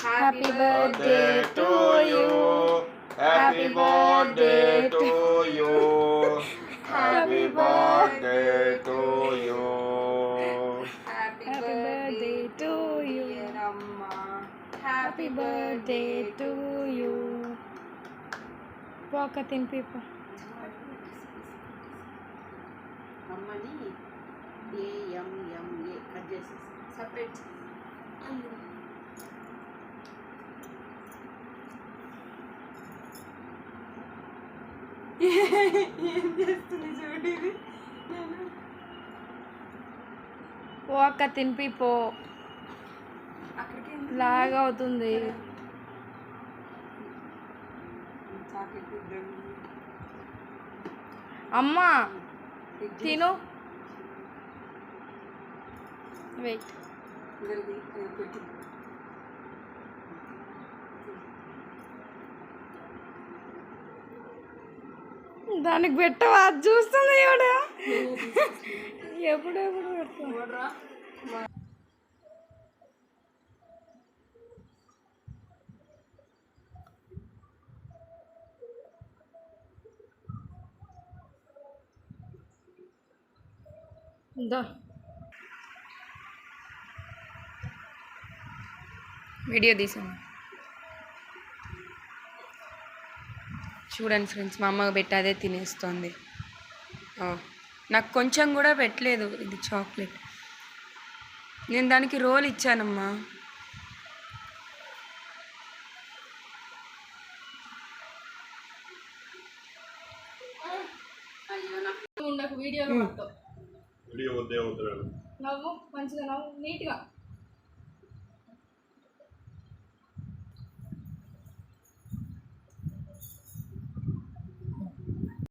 Happy birthday to you, happy birthday to you, happy birthday to you, happy birthday to you అమ్మా, happy birthday to you. పోక తింపి అమ్మని AMMA cut చేసి separate. ఏం చేస్తుంది చూడు ఇది. పోక తినిపి పో, లాగా అవుతుంది. అమ్మా తిను, వెయిట్. దానికి పెట్టవా, చూస్తుంది ఎవడా ఎప్పుడెప్పుడు పెడతా. వీడియో తీసాను చూడండి ఫ్రెండ్స్, మా అమ్మకి పెట్టి అదే తినేస్తుంది. నాకు కొంచెం కూడా పెట్టలేదు. ఇది చాక్లెట్, నేను దానికి రోల్ ఇచ్చానమ్మా. వీడియో నవ్వు మంచిగా, నవ్వు నీట్గా.